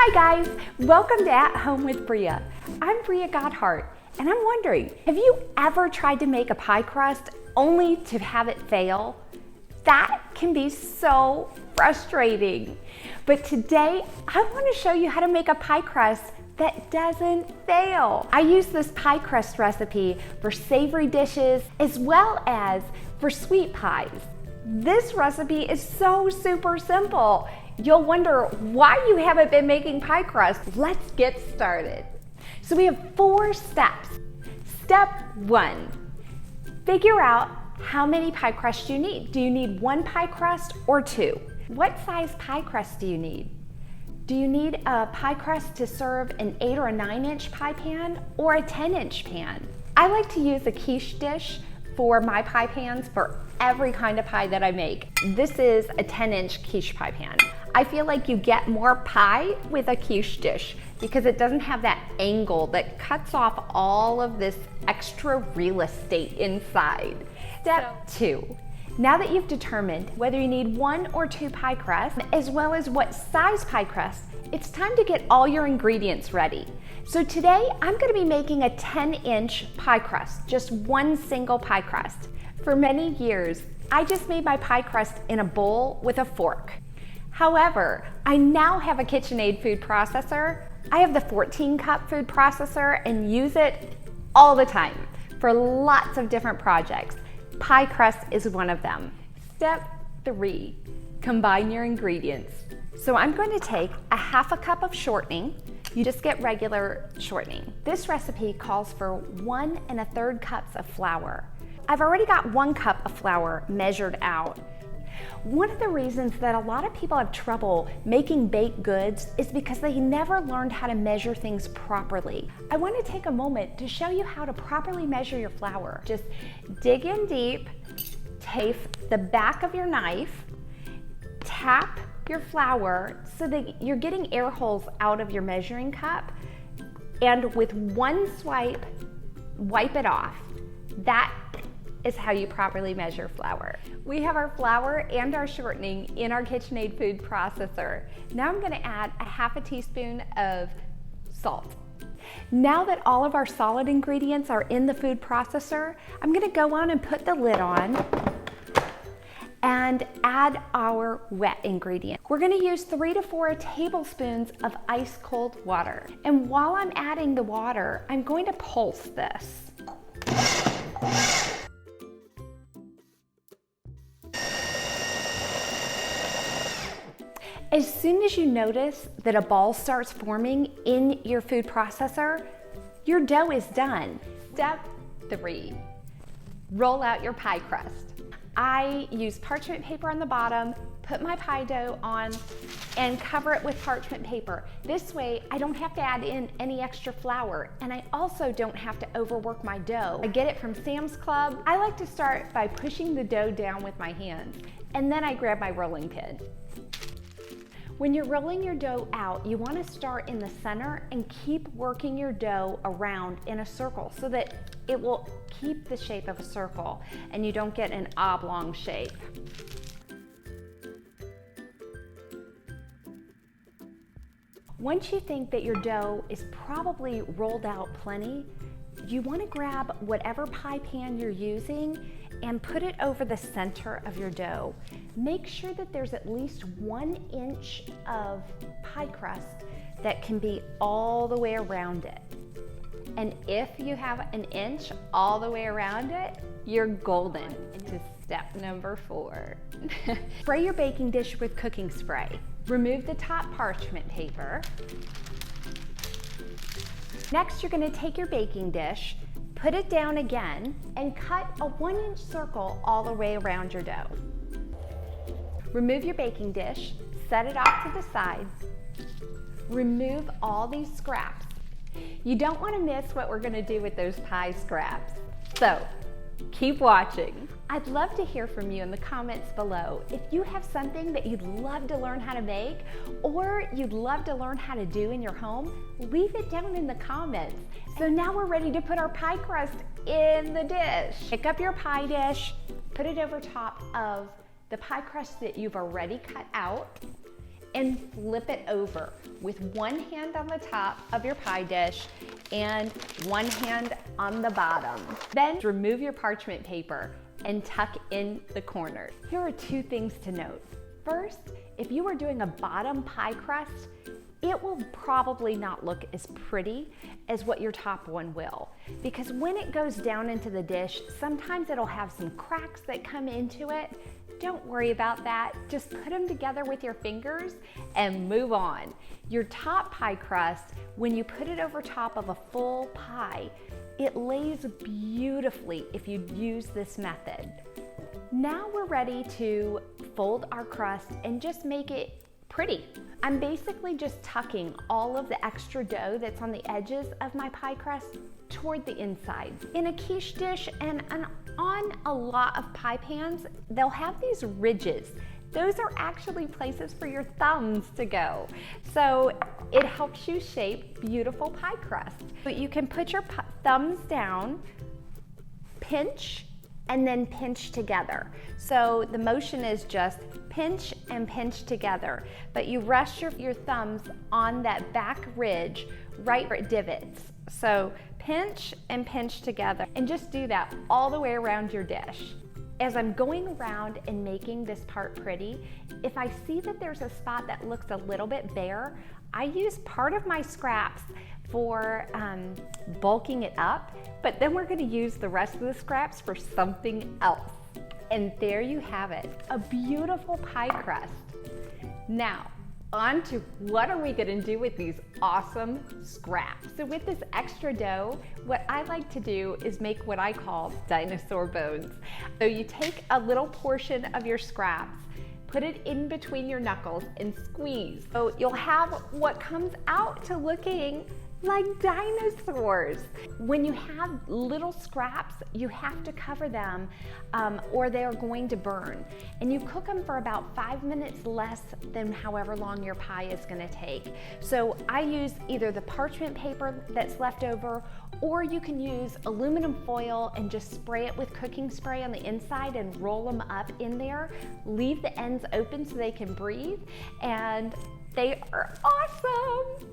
Hi guys, welcome to At Home with Brea. I'm Brea Gotthardt, and I'm wondering, have you ever tried to make a pie crust only to have it fail? That can be so frustrating. But today, I want to show you how to make a pie crust that doesn't fail. I use this pie crust recipe for savory dishes as well as for sweet pies. This recipe is so super simple. You'll wonder why you haven't been making pie crust. Let's get started. So we have 4 steps. Step 1, figure out how many pie crusts you need. Do you need 1 pie crust or 2? What size pie crust do you need? Do you need a pie crust to serve an 8 or a 9-inch pie pan or a 10-inch pan? I like to use a quiche dish for my pie pans for every kind of pie that I make. This is a 10-inch quiche pie pan. I feel like you get more pie with a quiche dish because it doesn't have that angle that cuts off all of this extra real estate inside. Step 2. Now that you've determined whether you need 1 or 2 pie crusts, as well as what size pie crust, it's time to get all your ingredients ready. So today, I'm gonna be making a 10-inch pie crust, just 1 single pie crust. For many years, I just made my pie crust in a bowl with a fork. However, I now have a KitchenAid food processor. I have the 14-cup food processor and use it all the time for lots of different projects. Pie crust is one of them. Step 3, combine your ingredients. So I'm going to take a 1/2 cup of shortening. You just get regular shortening. This recipe calls for 1 1/3 cups of flour. I've already got 1 cup of flour measured out. One of the reasons that a lot of people have trouble making baked goods is because they never learned how to measure things properly. I want to take a moment to show you how to properly measure your flour. Just dig in deep, take the back of your knife, tap your flour so that you're getting air holes out of your measuring cup, and with 1 swipe, wipe it off. That is how you properly measure flour. We have our flour and our shortening in our KitchenAid food processor. Now I'm gonna add a 1/2 teaspoon of salt. Now that all of our solid ingredients are in the food processor, I'm gonna go on and put the lid on and add our wet ingredient. We're gonna use 3 to 4 tablespoons of ice cold water. And while I'm adding the water, I'm going to pulse this. As soon as you notice that a ball starts forming in your food processor, your dough is done. Step 3, roll out your pie crust. I use parchment paper on the bottom, put my pie dough on, and cover it with parchment paper. This way, I don't have to add in any extra flour, and I also don't have to overwork my dough. I get it from Sam's Club. I like to start by pushing the dough down with my hands, and then I grab my rolling pin. When you're rolling your dough out, you want to start in the center and keep working your dough around in a circle so that it will keep the shape of a circle and you don't get an oblong shape. Once you think that your dough is probably rolled out plenty, you want to grab whatever pie pan you're using and put it over the center of your dough. Make sure that there's at least 1 inch of pie crust that can be all the way around it. And if you have 1 inch all the way around it, you're golden. Into step number 4. Spray your baking dish with cooking spray. Remove the top parchment paper. Next, you're going to take your baking dish, put it down again, and cut a 1-inch circle all the way around your dough. Remove your baking dish, set it off to the side. Remove all these scraps. You don't want to miss what we're going to do with those pie scraps. So, keep watching. I'd love to hear from you in the comments below. If you have something that you'd love to learn how to make or you'd love to learn how to do in your home, leave it down in the comments. So now we're ready to put our pie crust in the dish. Pick up your pie dish, put it over top of the pie crust that you've already cut out, and flip it over with one hand on the top of your pie dish and one hand on the bottom. Then remove your parchment paper and tuck in the corners. Here are two things to note. First, if you are doing a bottom pie crust, it will probably not look as pretty as what your top one will, because when it goes down into the dish, sometimes it'll have some cracks that come into it. Don't worry about that. Just put them together with your fingers and move on. Your top pie crust, when you put it over top of a full pie, it lays beautifully if you use this method. Now we're ready to fold our crust and just make it pretty. I'm basically just tucking all of the extra dough that's on the edges of my pie crust toward the inside. In a quiche dish and on a lot of pie pans, they'll have these ridges. Those are actually places for your thumbs to go. So it helps you shape beautiful pie crust. But you can put your thumbs down, pinch, and then pinch together. So the motion is just pinch and pinch together, but you rest your thumbs on that back ridge right where it divots. So pinch and pinch together, and just do that all the way around your dish. As I'm going around and making this part pretty, if I see that there's a spot that looks a little bit bare, I use part of my scraps for bulking it up, but then we're gonna use the rest of the scraps for something else. And there you have it, a beautiful pie crust. Now, on to what are we gonna do with these awesome scraps. So with this extra dough, what I like to do is make what I call dinosaur bones. So you take a little portion of your scraps, put it in between your knuckles and squeeze. So you'll have what comes out to looking like dinosaurs. When you have little scraps, you have to cover them or they're going to burn. And you cook them for about 5 minutes less than however long your pie is gonna take. So I use either the parchment paper that's left over, or you can use aluminum foil and just spray it with cooking spray on the inside and roll them up in there. Leave the ends open so they can breathe, and they are awesome.